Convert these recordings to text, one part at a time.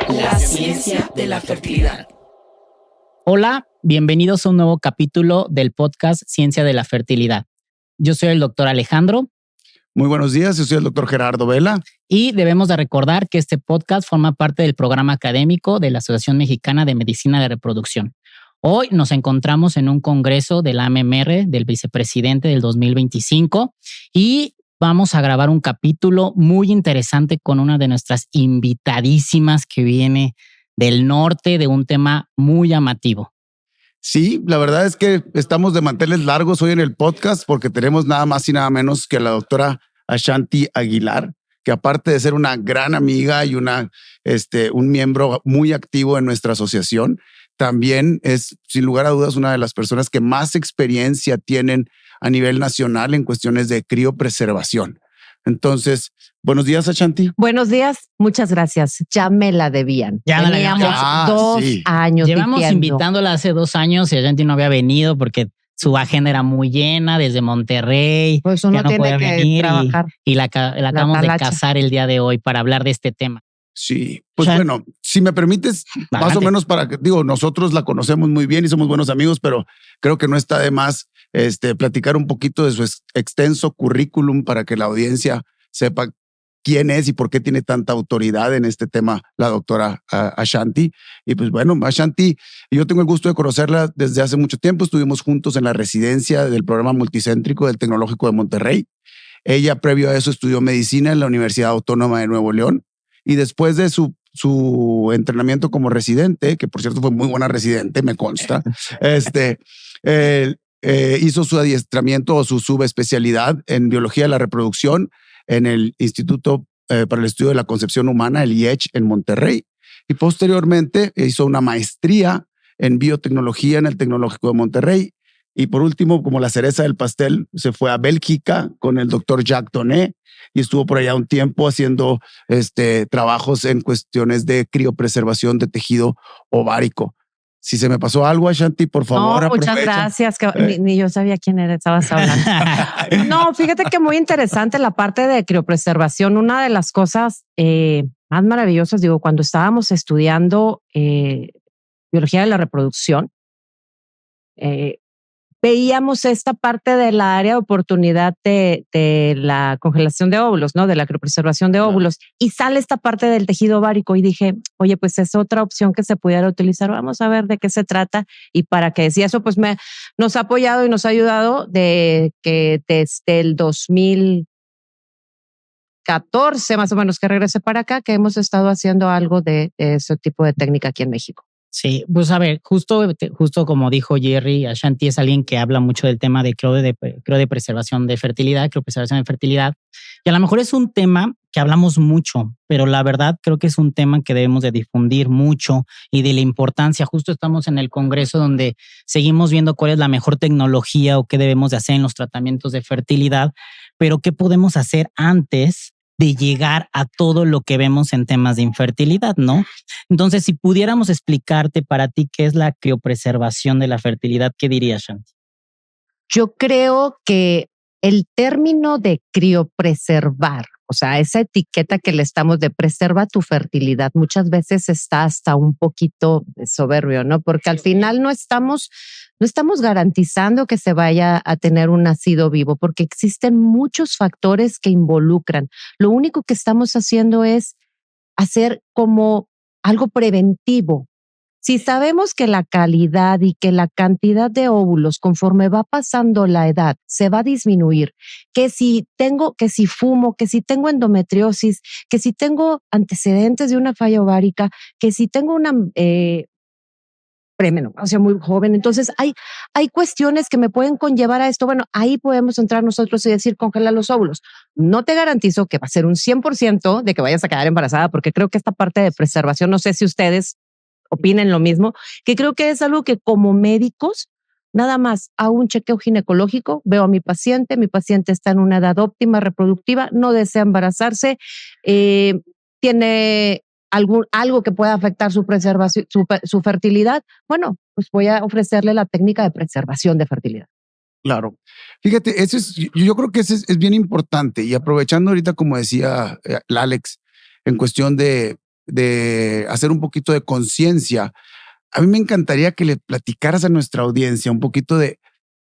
La ciencia de la fertilidad. Hola, bienvenidos a un nuevo capítulo del podcast Ciencia de la Fertilidad. Yo soy el doctor Alejandro. Muy buenos días, yo soy el doctor Gerardo Vela. Y debemos de recordar que este podcast forma parte del programa académico de la Asociación Mexicana de Medicina de Reproducción. Hoy nos encontramos en un congreso de la AMMR del vicepresidente del 2025 y vamos a grabar un capítulo muy interesante con una de nuestras invitadísimas que viene del norte de un tema muy llamativo. Sí, la verdad es que estamos de manteles largos hoy en el podcast porque tenemos nada más y nada menos que a la doctora Ashanti Aguilar, que aparte de ser una gran amiga y un miembro muy activo en nuestra asociación, también es, sin lugar a dudas, una de las personas que más experiencia tienen a nivel nacional en cuestiones de criopreservación. Entonces, buenos días, Ashanti. Buenos días, muchas gracias. Ya me la debían. Teníamos 2 años. Llevamos invitándola hace 2 años y Ashanti no había venido porque su agenda era muy llena desde Monterrey. Pues uno tiene que trabajar. Y la acabamos de casar el día de hoy para hablar de este tema. Sí, pues bueno, si me permites, más o menos nosotros la conocemos muy bien y somos buenos amigos, pero creo que no está de más platicar un poquito de su extenso currículum para que la audiencia sepa quién es y por qué tiene tanta autoridad en este tema la doctora Ashanti. Y pues bueno, Ashanti, yo tengo el gusto de conocerla desde hace mucho tiempo. Estuvimos juntos en la residencia del programa multicéntrico del Tecnológico de Monterrey. Ella, previo a eso, estudió medicina en la Universidad Autónoma de Nuevo León. Y después de su entrenamiento como residente, que por cierto fue muy buena residente, me consta, hizo su adiestramiento o su subespecialidad en biología de la reproducción en el Instituto para el Estudio de la Concepción Humana, el IECH, en Monterrey. Y posteriormente hizo una maestría en biotecnología en el Tecnológico de Monterrey. Y por último, como la cereza del pastel, se fue a Bélgica con el doctor Jacques Donnet y estuvo por allá un tiempo haciendo trabajos en cuestiones de criopreservación de tejido ovárico. Si se me pasó algo, Ashanti, por favor, muchas gracias. Ni yo sabía quién era, estabas hablando. No, fíjate que muy interesante la parte de criopreservación. Una de las cosas más maravillosas, cuando estábamos estudiando biología de la reproducción, veíamos esta parte del área de oportunidad de la congelación de óvulos, ¿no? De la criopreservación de óvulos. Y sale esta parte del tejido ovárico y dije, oye, pues es otra opción que se pudiera utilizar. Vamos a ver de qué se trata y para qué. Y eso pues nos ha apoyado y nos ha ayudado de que desde el 2014 más o menos que regresé para acá, que hemos estado haciendo algo de ese tipo de técnica aquí en México. Sí, pues a ver, justo como dijo Jerry, Ashanti es alguien que habla mucho del tema de criopreservación de fertilidad, criopreservación de fertilidad. Y a lo mejor es un tema que hablamos mucho, pero la verdad creo que es un tema que debemos de difundir mucho y de la importancia. Justo estamos en el congreso donde seguimos viendo cuál es la mejor tecnología o qué debemos de hacer en los tratamientos de fertilidad, pero qué podemos hacer antes de llegar a todo lo que vemos en temas de infertilidad, ¿no? Entonces, si pudiéramos explicarte para ti qué es la criopreservación de la fertilidad, ¿qué dirías, Shanti? Yo creo que el término de criopreservar, o sea, esa etiqueta que le estamos de preserva tu fertilidad, muchas veces está hasta un poquito soberbio, ¿no? Porque al final no estamos garantizando que se vaya a tener un nacido vivo, porque existen muchos factores que involucran. Lo único que estamos haciendo es hacer como algo preventivo. Si sabemos que la calidad y que la cantidad de óvulos conforme va pasando la edad se va a disminuir, que si fumo, que si tengo endometriosis, que si tengo antecedentes de una falla ovárica, que si tengo una premenopausia muy joven, entonces hay cuestiones que me pueden conllevar a esto. Bueno, ahí podemos entrar nosotros y decir congela los óvulos. No te garantizo que va a ser un 100% de que vayas a quedar embarazada, porque creo que esta parte de preservación, no sé si ustedes opinen lo mismo, que creo que es algo que como médicos, nada más hago un chequeo ginecológico, veo a mi paciente está en una edad óptima reproductiva, no desea embarazarse, tiene algo que pueda afectar su preservación, su fertilidad. Bueno, pues voy a ofrecerle la técnica de preservación de fertilidad. Claro. Fíjate, yo creo que ese es bien importante y aprovechando ahorita, como decía el Alex, en cuestión de hacer un poquito de conciencia, a mí me encantaría que le platicaras a nuestra audiencia un poquito de,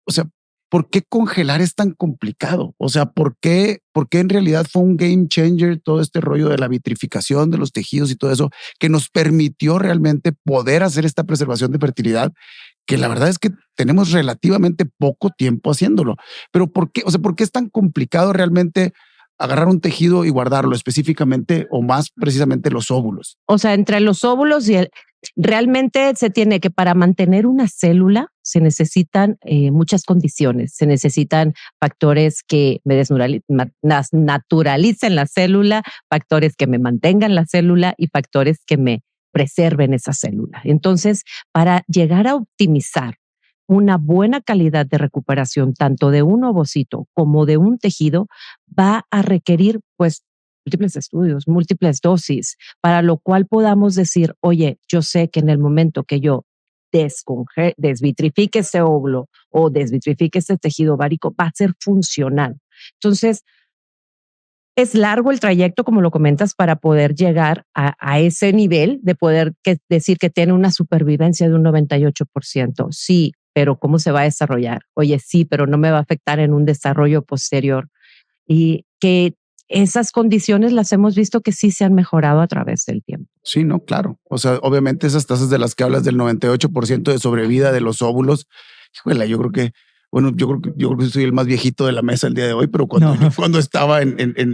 o sea, ¿por qué congelar es tan complicado? O sea, ¿por qué en realidad fue un game changer todo este rollo de la vitrificación de los tejidos y todo eso que nos permitió realmente poder hacer esta preservación de fertilidad? Que la verdad es que tenemos relativamente poco tiempo haciéndolo. Pero ¿por qué? O sea, ¿por qué es tan complicado realmente agarrar un tejido y guardarlo específicamente o más precisamente los óvulos? O sea, entre los óvulos y realmente se tiene que, para mantener una célula se necesitan muchas condiciones. Se necesitan factores que me naturalicen la célula, factores que me mantengan la célula y factores que me preserven esa célula. Entonces, para llegar a optimizar una buena calidad de recuperación, tanto de un ovocito como de un tejido, va a requerir, pues, múltiples estudios, múltiples dosis, para lo cual podamos decir, oye, yo sé que en el momento que yo desvitrifique ese óvulo o desvitrifique ese tejido ovárico, va a ser funcional. Entonces, es largo el trayecto, como lo comentas, para poder llegar a ese nivel de poder decir que tiene una supervivencia de un 98%. Sí, pero ¿cómo se va a desarrollar? Oye, sí, pero no me va a afectar en un desarrollo posterior. Y que esas condiciones las hemos visto que sí se han mejorado a través del tiempo. Sí, no, claro. O sea, obviamente esas tasas de las que hablas del 98% de sobrevida de los óvulos, híjole, yo creo que, bueno, yo creo que soy el más viejito de la mesa el día de hoy, pero cuando estaba en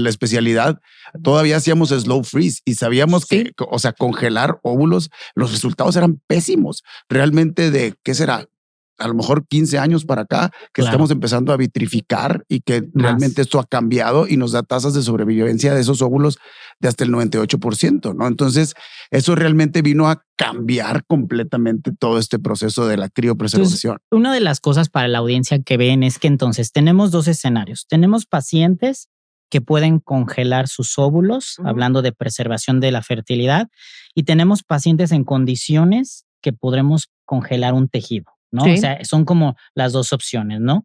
la especialidad, todavía hacíamos slow freeze y sabíamos que, o sea, congelar óvulos, los resultados eran pésimos. Realmente ¿qué será? A lo mejor 15 años para acá, que estamos empezando a vitrificar y que realmente esto ha cambiado y nos da tasas de sobrevivencia de esos óvulos de hasta el 98%, ¿no? Entonces, eso realmente vino a cambiar completamente todo este proceso de la criopreservación. Entonces, una de las cosas para la audiencia que ven es que entonces tenemos dos escenarios. Tenemos pacientes que pueden congelar sus óvulos, hablando de preservación de la fertilidad, y tenemos pacientes en condiciones que podremos congelar un tejido, ¿no? Sí. O sea, son como las dos opciones, ¿no?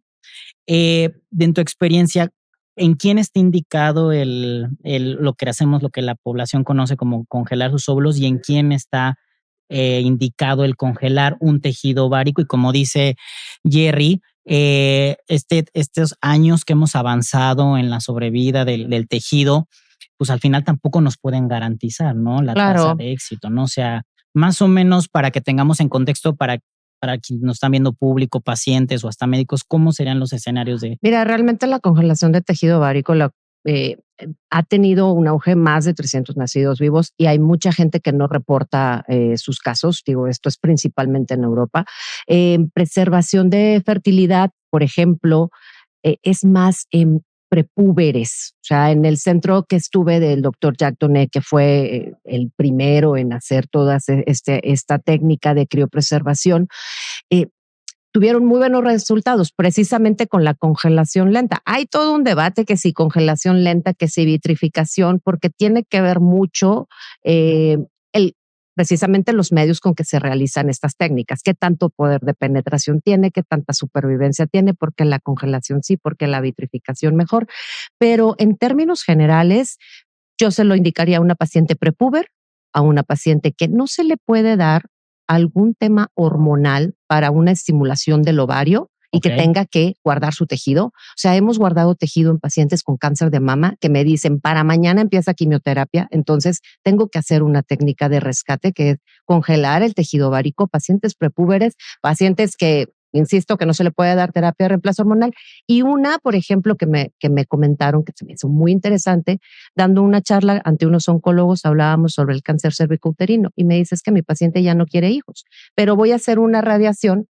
De en tu experiencia, ¿en quién está indicado lo que hacemos, lo que la población conoce como congelar sus óvulos, y en quién está indicado el congelar un tejido ovárico? Y como dice Jerry, estos años que hemos avanzado en la sobrevida del tejido, pues al final tampoco nos pueden garantizar, ¿no? La tasa de éxito, ¿no? O sea, más o menos para que tengamos en contexto, para quienes nos están viendo, público, pacientes o hasta médicos, ¿cómo serían los escenarios de...? Mira, realmente la congelación de tejido ovárico ha tenido un auge, más de 300 nacidos vivos, y hay mucha gente que no reporta sus casos. Digo, esto es principalmente en Europa. Preservación de fertilidad, por ejemplo, es más en prepúberes. O sea, en el centro que estuve del doctor Jack Donet, que fue el primero en hacer toda esta técnica de criopreservación, tuvieron muy buenos resultados precisamente con la congelación lenta. Hay todo un debate que si congelación lenta, que si vitrificación, porque tiene que ver mucho precisamente los medios con que se realizan estas técnicas, qué tanto poder de penetración tiene, qué tanta supervivencia tiene, porque la congelación sí, porque la vitrificación mejor. Pero en términos generales, yo se lo indicaría a una paciente prepúber, a una paciente que no se le puede dar algún tema hormonal para una estimulación del ovario y que tenga que guardar su tejido. O sea, hemos guardado tejido en pacientes con cáncer de mama que me dicen, para mañana empieza quimioterapia, entonces tengo que hacer una técnica de rescate que es congelar el tejido ovárico, pacientes prepúberes, pacientes que, insisto, que no se le puede dar terapia de reemplazo hormonal. Y una, por ejemplo, que me comentaron, que se me hizo muy interesante, dando una charla ante unos oncólogos, hablábamos sobre el cáncer cervicouterino, y me dice, es que mi paciente ya no quiere hijos, pero voy a hacer una radiación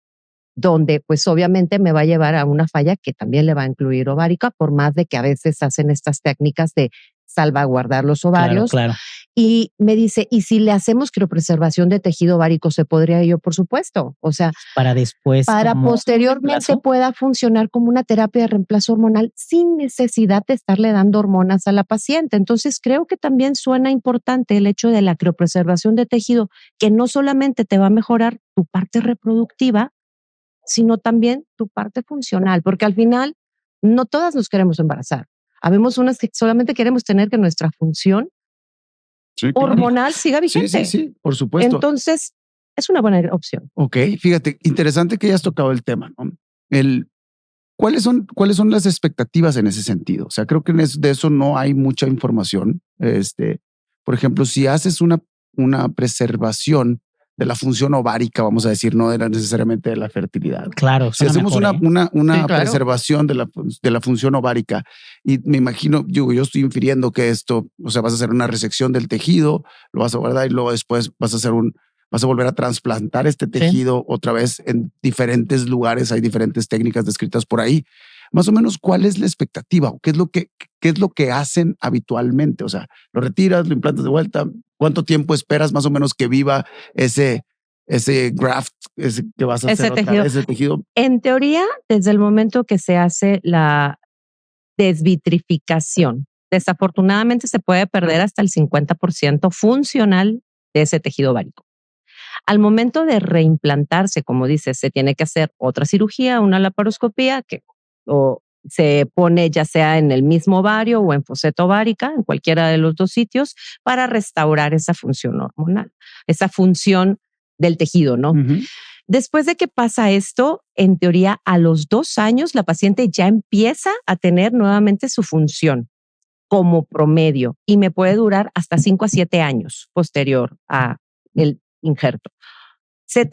donde pues obviamente me va a llevar a una falla que también le va a incluir ovárica, por más de que a veces hacen estas técnicas de salvaguardar los ovarios. Claro. Y me dice, ¿y si le hacemos criopreservación de tejido ovárico, se podría? Yo, por supuesto. O sea, para después, para posteriormente pueda funcionar como una terapia de reemplazo hormonal sin necesidad de estarle dando hormonas a la paciente. Entonces, creo que también suena importante el hecho de la criopreservación de tejido, que no solamente te va a mejorar tu parte reproductiva, sino también tu parte funcional, porque al final no todas nos queremos embarazar. Habemos unas que solamente queremos tener que nuestra función hormonal siga vigente. Sí, por supuesto. Entonces, es una buena opción. Ok, fíjate, interesante que hayas tocado el tema, ¿no? ¿Cuáles son las expectativas en ese sentido? O sea, creo que de eso no hay mucha información. Por ejemplo, si haces una preservación de la función ovárica, vamos a decir, no necesariamente de la fertilidad. Claro. Si hacemos mejor, una preservación de la función ovárica, y me imagino, yo estoy infiriendo que esto, o sea, vas a hacer una resección del tejido, lo vas a guardar y luego después vas a volver a trasplantar este tejido otra vez en diferentes lugares. Hay diferentes técnicas descritas por ahí. Más o menos, ¿cuál es la expectativa? ¿Qué es lo que hacen habitualmente? O sea, lo retiras, lo implantas de vuelta. ¿Cuánto tiempo esperas más o menos que viva ese graft, ese que vas a hacer otra vez, ese tejido? En teoría, desde el momento que se hace la desvitrificación, desafortunadamente se puede perder hasta el 50% funcional de ese tejido ovárico. Al momento de reimplantarse, como dices, se tiene que hacer otra cirugía, una laparoscopía, o se pone ya sea en el mismo ovario o en foseta ovárica, en cualquiera de los dos sitios, para restaurar esa función hormonal, esa función del tejido, ¿no? Uh-huh. Después de que pasa esto, en teoría, a los 2 años, la paciente ya empieza a tener nuevamente su función como promedio y me puede durar hasta 5 a 7 años posterior a el injerto. Se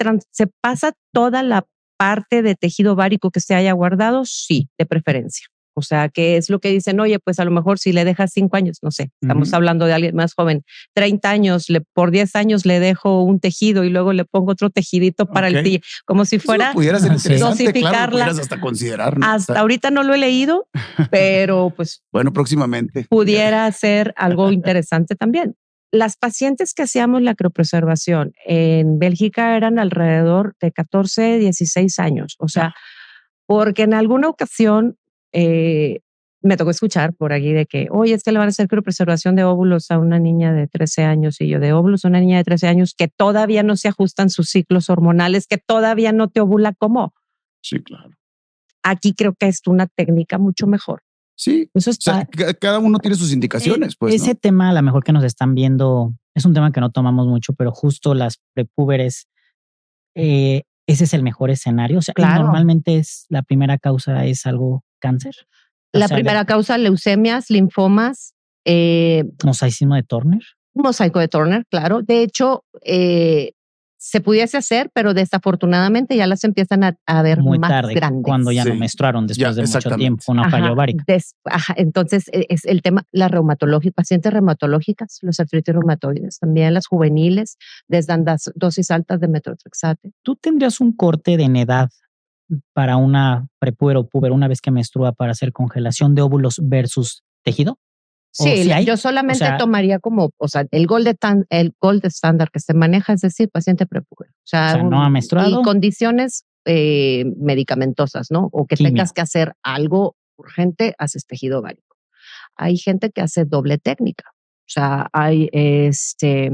pasa toda la parte de tejido ovárico que se haya guardado, sí, de preferencia. O sea, que es lo que dicen, oye, pues a lo mejor si le dejas 5 años, no sé, estamos hablando de alguien más joven, 30 años, por 10 años le dejo un tejido y luego le pongo otro tejidito para el tejido, como si fuera pudiera ser interesante, dosificarla. claro, pudieras hasta considerar, ¿no? Hasta ahorita no lo he leído, pero pues bueno, próximamente. Pudiera ser algo interesante también. Las pacientes que hacíamos la criopreservación en Bélgica eran alrededor de 14, 16 años. O sea, porque en alguna ocasión me tocó escuchar por aquí de que, oye, es que le van a hacer criopreservación de óvulos a una niña de 13 años. Y yo, de óvulos a una niña de 13 años que todavía no se ajustan sus ciclos hormonales, que todavía no te ovula, ¿cómo? Sí, claro. Aquí creo que es una técnica mucho mejor. Sí, eso está, o sea, cada uno tiene sus indicaciones. Pues, ese tema, a lo mejor que nos están viendo, es un tema que no tomamos mucho, pero justo las prepúberes, ese es el mejor escenario. O sea, claro. Normalmente la primera causa es algo cáncer. La primera causa, leucemias, linfomas. Mosaicismo de Turner. Mosaico de Turner, claro. De hecho, se pudiese hacer, pero desafortunadamente ya las empiezan a ver muy más tarde, grandes. Cuando ya no menstruaron después de mucho tiempo, una falla ovárica. Entonces, es el tema, las reumatológicas, pacientes reumatológicas, los artritis reumatoides, también las juveniles, les dan dosis altas de metotrexate. ¿Tú tendrías un corte de edad para una prepúber o púber una vez que menstrua para hacer congelación de óvulos versus tejido? Sí, yo solamente tomaría como, o sea, el gold estándar que se maneja, es decir, paciente prepúber. O sea, no ha menstruado. Y condiciones medicamentosas, ¿no? O que tengas que hacer algo urgente, haces tejido ovárico. Hay gente que hace doble técnica. O sea, hay se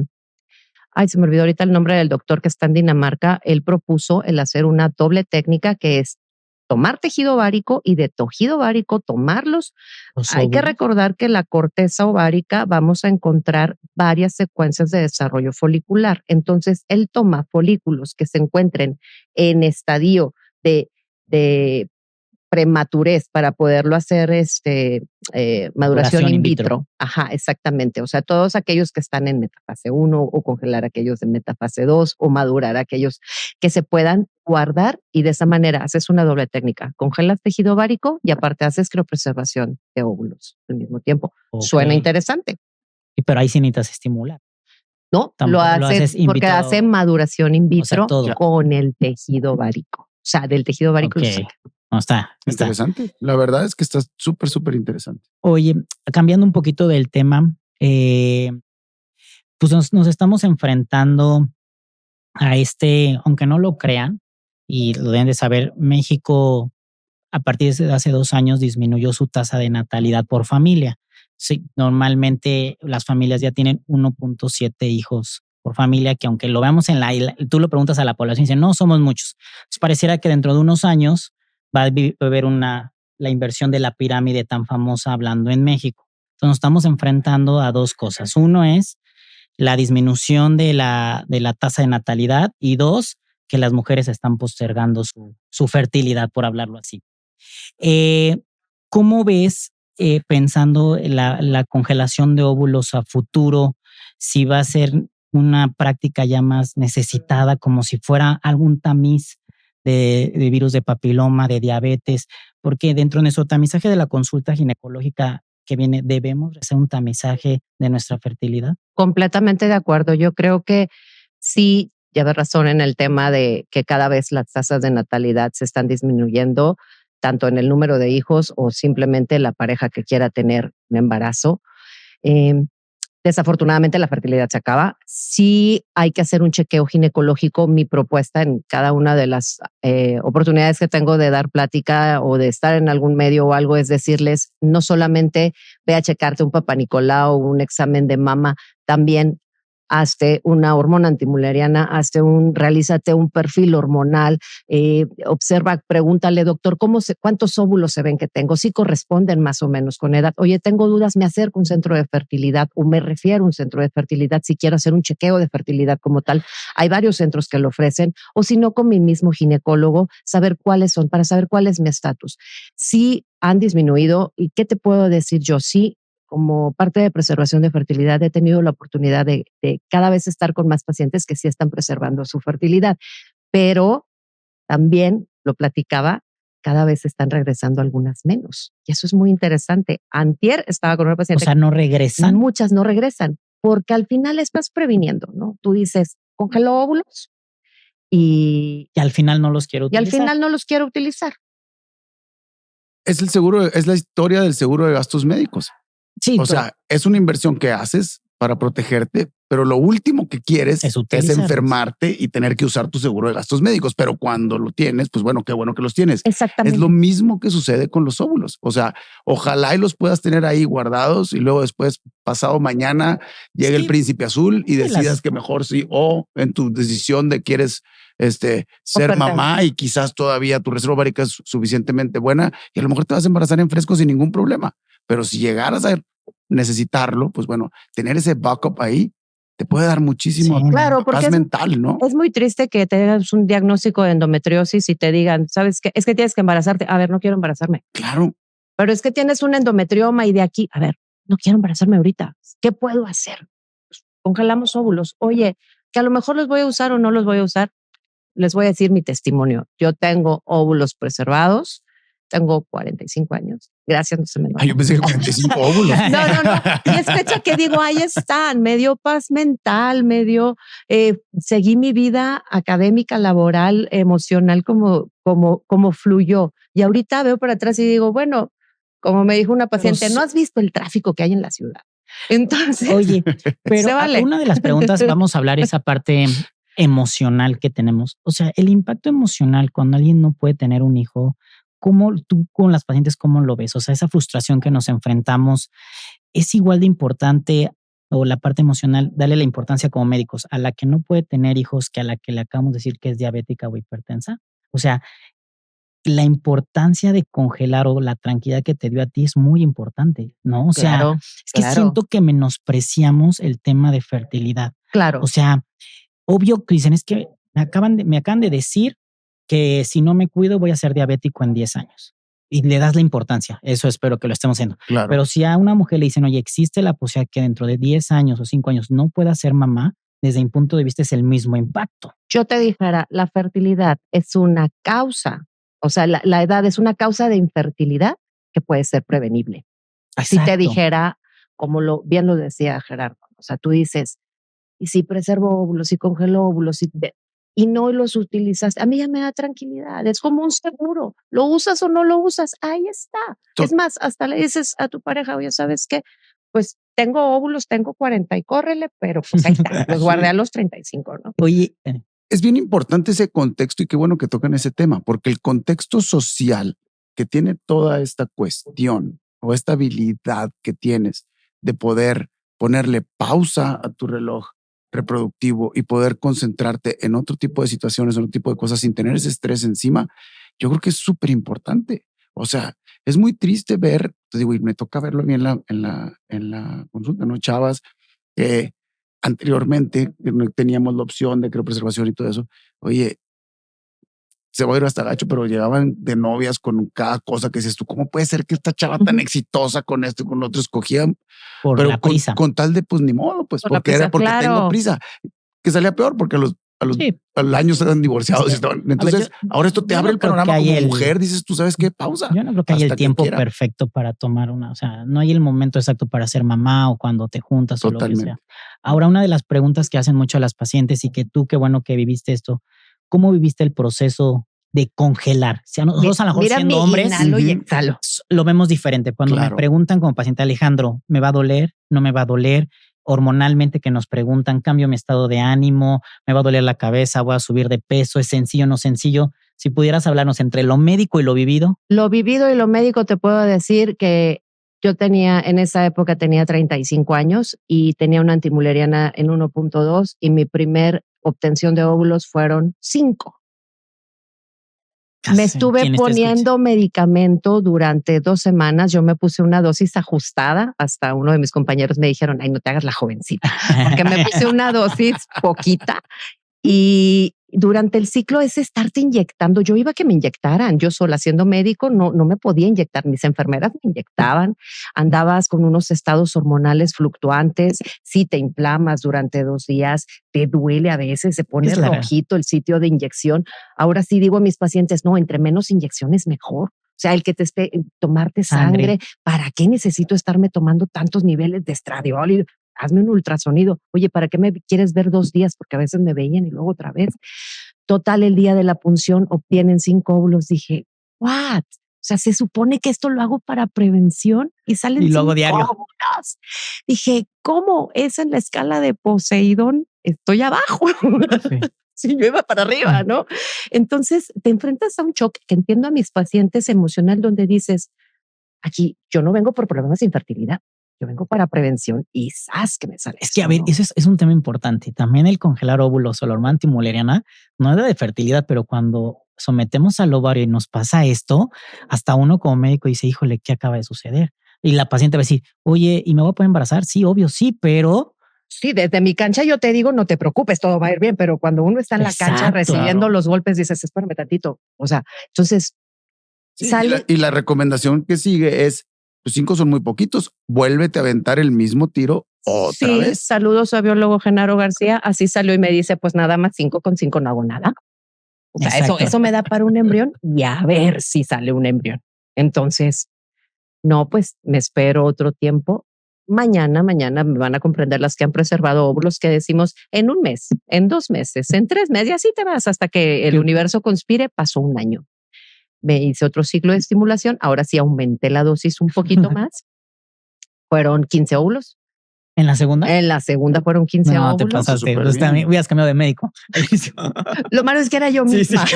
me olvidó ahorita el nombre del doctor que está en Dinamarca. Él propuso el hacer una doble técnica que es tomar tejido ovárico y de tejido ovárico tomarlos. Hay que recordar que la corteza ovárica vamos a encontrar varias secuencias de desarrollo folicular. Entonces, él toma folículos que se encuentren en estadio de prematurez para poderlo hacer maduración in vitro. Ajá, exactamente. O sea, todos aquellos que están en metafase 1 o congelar aquellos de metafase 2 o madurar aquellos que se puedan guardar y de esa manera haces una doble técnica. Congelas tejido ovárico y aparte haces criopreservación de óvulos al mismo tiempo. Okay. Suena interesante. Pero ahí sí necesitas estimular. No, lo haces porque hace maduración in vitro, o sea, con el tejido ovárico. O sea, del tejido ovárico. Okay. No, está interesante. La verdad es que está súper, súper interesante. Oye, cambiando un poquito del tema, pues nos estamos enfrentando a aunque no lo crean, y lo deben de saber, México a partir de hace 2 años disminuyó su tasa de natalidad por familia. Sí, normalmente las familias ya tienen 1.7 hijos por familia, que aunque lo veamos tú lo preguntas a la población y dicen, no, somos muchos. Entonces pareciera que dentro de unos años va a haber la inversión de la pirámide tan famosa hablando en México. Entonces nos estamos enfrentando a dos cosas. Uno es la disminución de la tasa de natalidad y dos, que las mujeres están postergando su fertilidad, por hablarlo así. ¿Cómo ves, pensando en la congelación de óvulos a futuro, si va a ser una práctica ya más necesitada, como si fuera algún tamiz de virus de papiloma, de diabetes? Porque dentro de nuestro tamizaje de la consulta ginecológica que viene, ¿debemos hacer un tamizaje de nuestra fertilidad? Completamente de acuerdo. Yo creo que sí, lleva razón en el tema de que cada vez las tasas de natalidad se están disminuyendo, tanto en el número de hijos o simplemente la pareja que quiera tener un embarazo. Desafortunadamente la fertilidad se acaba. Sí hay que hacer un chequeo ginecológico. Mi propuesta en cada una de las oportunidades que tengo de dar plática o de estar en algún medio o algo es decirles, no solamente ve a checarte un Papá Nicolau o un examen de mama, también hazte una hormona antimuleriana, realízate un perfil hormonal, observa, pregúntale, doctor, ¿cuántos óvulos se ven que tengo? Si corresponden más o menos con edad. Oye, tengo dudas, me acerco a un centro de fertilidad o me refiero a un centro de fertilidad si quiero hacer un chequeo de fertilidad como tal. Hay varios centros que lo ofrecen, o si no, con mi mismo ginecólogo, saber cuáles son, para saber cuál es mi estatus. Sí han disminuido, ¿y qué te puedo decir yo? Sí, como parte de preservación de fertilidad, he tenido la oportunidad de cada vez estar con más pacientes que sí están preservando su fertilidad, pero también lo platicaba, cada vez están regresando algunas menos. Y eso es muy interesante. Antier estaba con una paciente. O sea, no regresan. Muchas no regresan, porque al final estás previniendo, ¿no? Tú dices, congelo óvulos y al final no los quiero utilizar. Y al final no los quiero utilizar. Es la historia del seguro de gastos médicos. Sí, o sea, es una inversión que haces para protegerte, pero lo último que quieres es enfermarte y tener que usar tu seguro de gastos médicos. Pero cuando lo tienes, pues bueno, qué bueno que los tienes. Exactamente. Es lo mismo que sucede con los óvulos. O sea, ojalá y los puedas tener ahí guardados y luego después, pasado mañana, llegue el príncipe azul y decidas que mejor sí, o en tu decisión de quieres ser mamá y quizás todavía tu reserva ovárica es suficientemente buena y a lo mejor te vas a embarazar en fresco sin ningún problema. Pero si llegaras a necesitarlo, pues bueno, tener ese backup ahí te puede dar muchísimo paz mental, ¿no? Es muy triste que tengas un diagnóstico de endometriosis y te digan, ¿sabes qué? Es que tienes que embarazarte. A ver, no quiero embarazarme. Claro. Pero es que tienes un endometrioma y de aquí, a ver, no quiero embarazarme ahorita. ¿Qué puedo hacer? Pues, congelamos óvulos. Oye, que a lo mejor los voy a usar o no los voy a usar. Les voy a decir mi testimonio. Yo tengo óvulos preservados. Tengo 45 años. Gracias, no se me enoja. Yo pensé que 45 óvulos. No. Y es fecha que digo, ahí están, medio paz mental, seguí mi vida académica, laboral, emocional, como fluyó. Y ahorita veo para atrás y digo, bueno, como me dijo una paciente, ¿no has visto el tráfico que hay en la ciudad? Entonces, oye, pero una de las preguntas, vamos a hablar esa parte emocional que tenemos. O sea, el impacto emocional cuando alguien no puede tener un hijo, ¿cómo tú con las pacientes, cómo lo ves? O sea, esa frustración que nos enfrentamos, ¿es igual de importante o la parte emocional, darle la importancia como médicos a la que no puede tener hijos que a la que le acabamos de decir que es diabética o hipertensa? O sea, la importancia de congelar o la tranquilidad que te dio a ti es muy importante, ¿no? O sea, es que siento que menospreciamos el tema de fertilidad. Claro. O sea, obvio que dicen, es que me acaban de decir que si no me cuido voy a ser diabético en 10 años. Y le das la importancia. Eso espero que lo estemos haciendo. Claro. Pero si a una mujer le dicen, oye, existe la posibilidad que dentro de 10 años o 5 años no pueda ser mamá, desde mi punto de vista es el mismo impacto. Yo te dijera, la fertilidad es una causa, o sea, la edad es una causa de infertilidad que puede ser prevenible. Así te dijera, como bien lo decía Gerardo, o sea, tú dices, y si preservo óvulos, y congelo óvulos, y no los utilizas, a mí ya me da tranquilidad, es como un seguro, lo usas o no lo usas, ahí está. Es más, hasta le dices a tu pareja, oye, ¿sabes qué? Pues tengo óvulos, tengo 40 y córrele, pero pues ahí está, los guardé a los 35, ¿no? Oye, es bien importante ese contexto y qué bueno que tocan ese tema, porque el contexto social que tiene toda esta cuestión o esta habilidad que tienes de poder ponerle pausa a tu reloj, reproductivo y poder concentrarte en otro tipo de situaciones, en otro tipo de cosas sin tener ese estrés encima, yo creo que es súper importante. O sea, es muy triste ver, te digo, y me toca verlo a mí en la consulta, ¿no? Chavas que anteriormente no teníamos la opción de criopreservación y todo eso. Oye, se va a ir hasta gacho, pero llegaban de novias con cada cosa que dices tú, ¿cómo puede ser que esta chava tan exitosa con esto y con lo otro escogían? Por Pero la prisa. con tal de, pues ni modo, pues Por la porque prisa, era porque claro. tengo prisa. Que salía peor porque al año se dan divorciados. Sí. Y estaban. Entonces, ahora esto te yo abre no el creo panorama que como hay mujer. Dices, tú sabes qué, pausa. Yo no creo que haya el hasta tiempo quiera. perfecto para tomar o sea, no hay el momento exacto para ser mamá o cuando te juntas o lo que sea. Ahora, una de las preguntas que hacen mucho a las pacientes y que tú, qué bueno que viviste esto, ¿cómo viviste el proceso de congelar? O sea, nosotros a lo mejor siendo hombres inhalo y exhalo. lo vemos diferente. Cuando me preguntan como paciente, Alejandro, ¿me va a doler? ¿No me va a doler? Hormonalmente que nos preguntan, cambio mi estado de ánimo, me va a doler la cabeza, voy a subir de peso, es sencillo, no sencillo. Si pudieras hablarnos entre lo médico y lo vivido. Lo vivido y lo médico, te puedo decir que yo en esa época tenía 35 años y tenía una antimuleriana en 1.2 y mi primer obtención de óvulos fueron 5. Me estuve poniendo medicamento durante 2 semanas. Yo me puse una dosis ajustada. Hasta uno de mis compañeros me dijeron, ay, no te hagas la jovencita, porque me puse una dosis poquita. Y durante el ciclo es estarte inyectando. Yo iba a que me inyectaran. Yo sola, siendo médico, no me podía inyectar. Mis enfermeras me inyectaban. Andabas con unos estados hormonales fluctuantes. Si te inflamas durante 2 días, te duele a veces, se pone rojito el sitio de inyección. Ahora sí digo a mis pacientes, no, entre menos inyecciones mejor. O sea, el que te esté tomarte sangre, ¿para qué necesito estarme tomando tantos niveles de estradiol? Hazme un ultrasonido. Oye, ¿para qué me quieres ver 2 días? Porque a veces me veían y luego otra vez. Total, el día de la punción obtienen 5 óvulos. Dije, ¿what? O sea, se supone que esto lo hago para prevención y salen 5 óvulos. Dije, ¿cómo? Es en la escala de Poseidón. Estoy abajo. Sí. Si yo iba para arriba, ¿no? Entonces te enfrentas a un choque que entiendo a mis pacientes emocional donde dices, aquí yo no vengo por problemas de infertilidad. Yo vengo para prevención y ¡zas! Que me sale. Es que, a ver, eso es un tema importante. También el congelar óvulos o la hormona antimuleriana no es de fertilidad, pero cuando sometemos al ovario y nos pasa esto, hasta uno como médico dice, híjole, ¿qué acaba de suceder? Y la paciente va a decir, oye, ¿y me voy a poder embarazar? Sí, obvio, sí, pero... Sí, desde mi cancha yo te digo, no te preocupes, todo va a ir bien, pero cuando uno está en la cancha recibiendo los golpes, dices, espérame tantito. O sea, entonces... Sí, y la recomendación que sigue es, pues 5 son muy poquitos, vuélvete a aventar el mismo tiro otra vez. Saludos a biólogo Genaro García, así salió y me dice, pues nada más 5 con 5 no hago nada. O sea, eso me da para un embrión y a ver si sale un embrión. Entonces, no, pues me espero otro tiempo. Mañana me van a comprender las que han preservado óvulos que decimos en 1 mes, en 2 meses, en 3 meses y así te vas hasta que el universo conspire. Pasó 1 año. Me hice otro ciclo de estimulación. Ahora sí aumenté la dosis un poquito más. Fueron 15 óvulos. ¿En la segunda? En la segunda fueron 15 óvulos. No, te pasaste. Hubieras cambiado de médico. Lo malo es que era yo misma. Sí.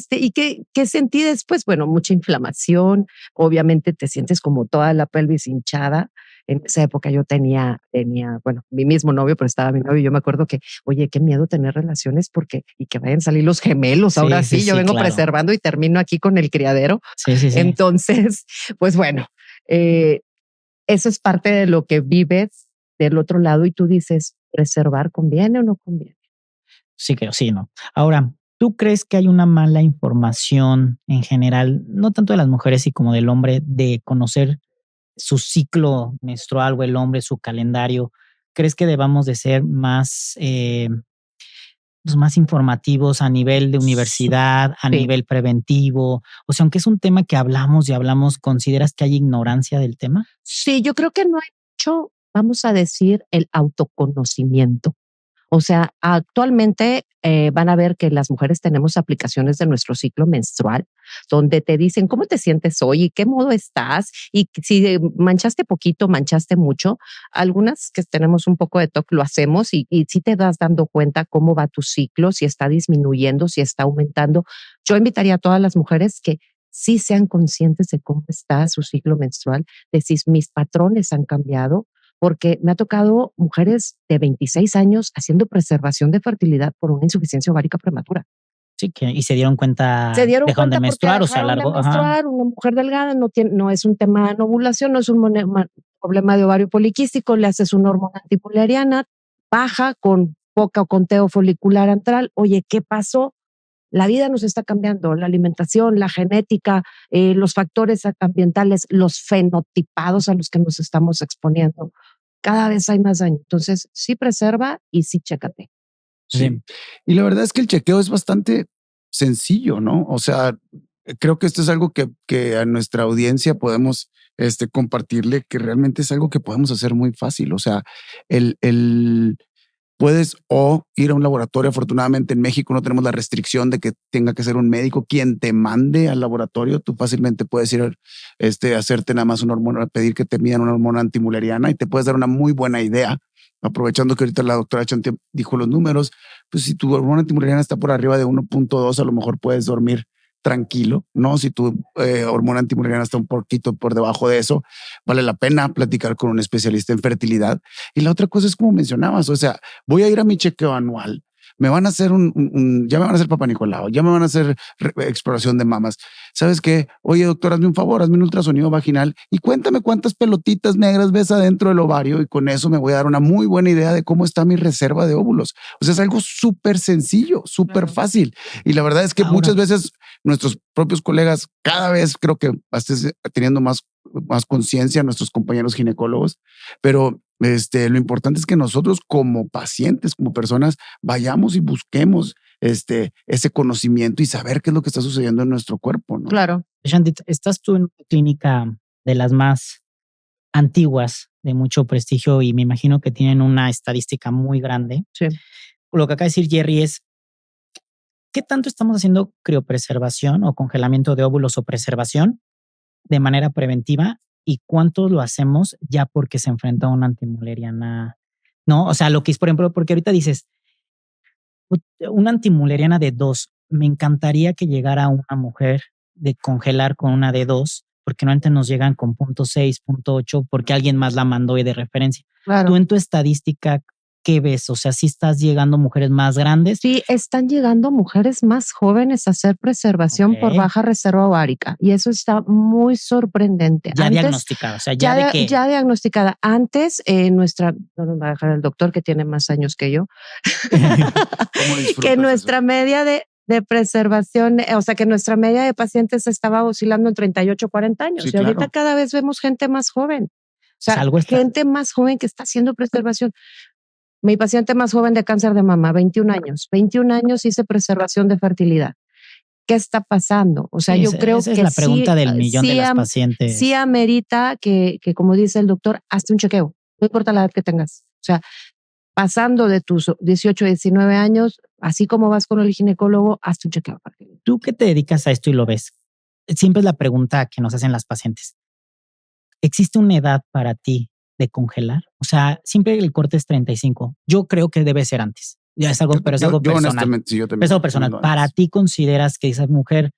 ¿Y qué sentí después? Bueno, mucha inflamación. Obviamente te sientes como toda la pelvis hinchada. En esa época yo tenía, bueno, mi mismo novio, pero estaba mi novio. Yo me acuerdo que, oye, qué miedo tener relaciones y que vayan a salir los gemelos. Ahora sí, yo vengo preservando y termino aquí con el criadero. Sí. Entonces, pues bueno, eso es parte de lo que vives del otro lado y tú dices, ¿preservar conviene o no conviene? Sí, creo, sí, no. Ahora, ¿tú crees que hay una mala información en general, no tanto de las mujeres y como del hombre, de conocer su ciclo menstrual o el hombre, su calendario? ¿Crees que debamos de ser más, más informativos a nivel de universidad, a nivel preventivo? O sea, aunque es un tema que hablamos y hablamos, ¿consideras que hay ignorancia del tema? Sí, yo creo que no hay mucho, vamos a decir, el autoconocimiento. O sea, actualmente van a ver que las mujeres tenemos aplicaciones de nuestro ciclo menstrual donde te dicen cómo te sientes hoy y qué modo estás y si manchaste poquito, manchaste mucho. Algunas que tenemos un poco de TOC lo hacemos y si te das dando cuenta cómo va tu ciclo, si está disminuyendo, si está aumentando. Yo invitaría a todas las mujeres que sí sean conscientes de cómo está su ciclo menstrual, de si mis patrones han cambiado. porque me ha tocado mujeres de 26 años haciendo preservación de fertilidad por una insuficiencia ovárica prematura. Sí, y se dieron cuenta, dejaron de menstruar, o sea, largo. De menstruar, una mujer delgada no es un tema de ovulación, no es un problema de ovario poliquístico, le haces una hormona antimulleriana, baja con poca conteo folicular antral. Oye, ¿qué pasó? La vida nos está cambiando, la alimentación, la genética, los factores ambientales, los fenotipados a los que nos estamos exponiendo. Cada vez hay más daño. Entonces, sí preserva y sí chécate. Sí. Y la verdad es que el chequeo es bastante sencillo, ¿no? O sea, creo que esto es algo que a nuestra audiencia podemos compartirle, que realmente es algo que podemos hacer muy fácil. O sea, puedes ir a un laboratorio. Afortunadamente en México no tenemos la restricción de que tenga que ser un médico quien te mande al laboratorio. Tú fácilmente puedes ir a hacerte nada más una hormona, pedir que te midan una hormona antimulleriana y te puedes dar una muy buena idea. Aprovechando que ahorita la doctora Chanti dijo los números, pues si tu hormona antimulleriana está por arriba de 1.2, a lo mejor puedes dormir tranquilo, ¿no? Si tu hormona antimulleriana está un poquito por debajo de eso, vale la pena platicar con un especialista en fertilidad. Y la otra cosa es como mencionabas, o sea, voy a ir a mi chequeo anual, me van a hacer ya me van a hacer Papá Nicolau, ya me van a hacer exploración de mamas. ¿Sabes qué? Oye, doctor, hazme un favor, hazme un ultrasonido vaginal y cuéntame cuántas pelotitas negras ves adentro del ovario y con eso me voy a dar una muy buena idea de cómo está mi reserva de óvulos. O sea, es algo súper sencillo, súper fácil. Y la verdad es que muchas veces nuestros propios colegas, cada vez creo que estés teniendo más conciencia, nuestros compañeros ginecólogos, pero lo importante es que nosotros como pacientes, como personas, vayamos y busquemos ese conocimiento y saber qué es lo que está sucediendo en nuestro cuerpo, ¿no? Claro. Shanti, estás tú en una clínica de las más antiguas, de mucho prestigio, y me imagino que tienen una estadística muy grande. Sí. Lo que acaba de decir Jerry es, ¿qué tanto estamos haciendo criopreservación o congelamiento de óvulos o preservación de manera preventiva? ¿Y cuánto lo hacemos ya porque se enfrenta a una antimulleriana? ¿No? O sea, lo que es, por ejemplo, porque ahorita dices, una antimulleriana de 2, me encantaría que llegara una mujer de congelar con una de 2, porque no antes nos llegan con 0.6, 0.8, porque alguien más la mandó y de referencia. Claro. Tú en tu estadística, ¿qué ves? O sea, ¿sí estás llegando mujeres más grandes? Sí, están llegando mujeres más jóvenes a hacer preservación por baja reserva ovárica y eso está muy sorprendente. Ya diagnosticada, o sea, ya diagnosticada. Antes, no nos va a dejar el doctor que tiene más años que yo, que nuestra media de preservación, o sea, que nuestra media de pacientes estaba oscilando en 38, 40 años. Sí, y ahorita cada vez vemos gente más joven. O sea, gente más joven que está haciendo preservación. Mi paciente más joven de cáncer de mama, 21 años. 21 años hice preservación de fertilidad. ¿Qué está pasando? O sea, yo creo que esa es la pregunta del millón de las pacientes. Sí amerita que, como dice el doctor, hazte un chequeo. No importa la edad que tengas. O sea, pasando de tus 18, 19 años, así como vas con el ginecólogo, hazte un chequeo. Tú que te dedicas a esto y lo ves, siempre es la pregunta que nos hacen las pacientes. ¿Existe una edad para ti de congelar? O sea, siempre el corte es 35. Yo creo que debe ser antes. Ya es algo, pero es algo personal. Honestamente, sí, yo también. Es algo personal. ¿Para ti consideras que esa mujer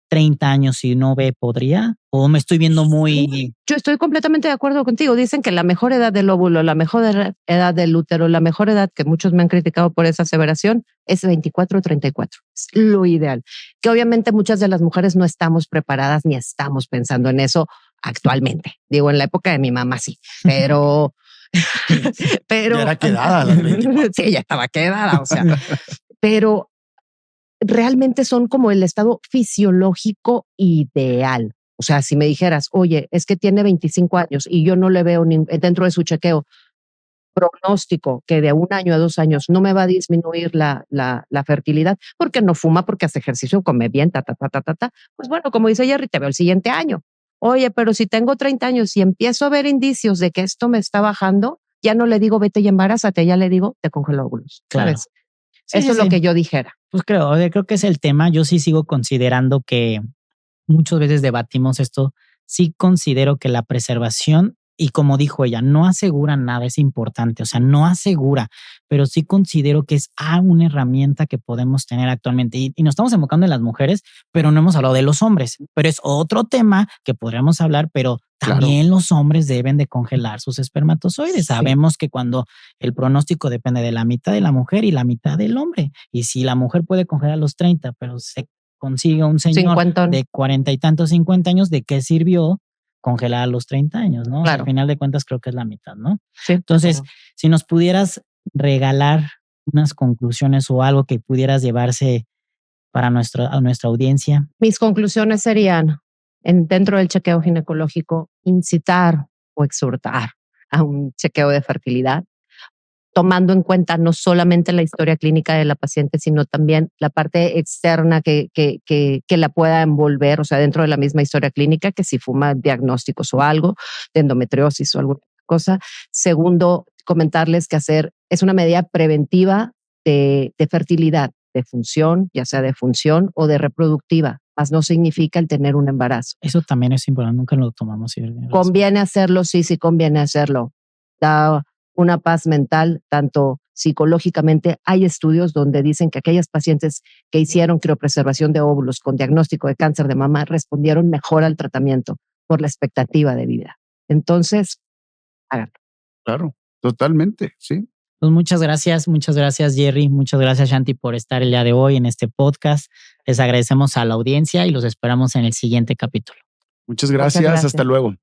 30 años y no ve podría? ¿O me estoy viendo muy...? Yo estoy completamente de acuerdo contigo. Dicen que la mejor edad del óvulo, la mejor edad del útero, la mejor edad, que muchos me han criticado por esa aseveración, es 24 o 34. Es lo ideal. Que obviamente muchas de las mujeres no estamos preparadas ni estamos pensando en eso actualmente. Digo, en la época de mi mamá sí, pero... Ya era quedada. Sí, ya estaba quedada, o sea, pero realmente son como el estado fisiológico ideal. O sea, si me dijeras, oye, es que tiene 25 años y yo no le veo dentro de su chequeo pronóstico que de 1 año a 2 años no me va a disminuir la fertilidad porque no fuma, porque hace ejercicio, come bien, pues bueno, como dice Jerry, te veo el siguiente año. Oye, pero si tengo 30 años y empiezo a ver indicios de que esto me está bajando, ya no le digo vete y embarázate, ya le digo te congelo óvulos. Claro. ¿Sabes? Sí, eso es lo que yo dijera. Pues creo que es el tema. Yo sí sigo considerando que muchas veces debatimos esto. Sí considero que la preservación, y como dijo ella, no asegura nada, es importante, o sea, no asegura, pero sí considero que es una herramienta que podemos tener actualmente. Y nos estamos enfocando en las mujeres, pero no hemos hablado de los hombres. Pero es otro tema que podríamos hablar, pero también los hombres deben de congelar sus espermatozoides. Sabemos que cuando el pronóstico depende de la mitad de la mujer y la mitad del hombre. Y si la mujer puede congelar a los 30, pero se consigue un señor 50. de 40 y tantos, 50 años, ¿de qué sirvió congelar a los 30 años? ¿No? Claro. O sea, al final de cuentas creo que es la mitad, ¿no? Sí, entonces, si nos pudieras regalar unas conclusiones o algo que pudieras llevarse para a nuestra audiencia. Mis conclusiones serían, dentro del chequeo ginecológico, incitar o exhortar a un chequeo de fertilidad, tomando en cuenta no solamente la historia clínica de la paciente, sino también la parte externa que la pueda envolver, o sea, dentro de la misma historia clínica, que si fuma diagnósticos o algo, de endometriosis o alguna cosa. Segundo, comentarles que es una medida preventiva de fertilidad, de función, ya sea de función o de reproductiva, más no significa el tener un embarazo. Eso también es importante, nunca lo tomamos. ¿Conviene hacerlo? Sí, conviene hacerlo. Da una paz mental, tanto psicológicamente. Hay estudios donde dicen que aquellas pacientes que hicieron criopreservación de óvulos con diagnóstico de cáncer de mama respondieron mejor al tratamiento por la expectativa de vida. Entonces, háganlo. Claro, totalmente, sí. Pues muchas gracias Jerry, muchas gracias Shanti por estar el día de hoy en este podcast. Les agradecemos a la audiencia y los esperamos en el siguiente capítulo. Muchas gracias. Hasta luego.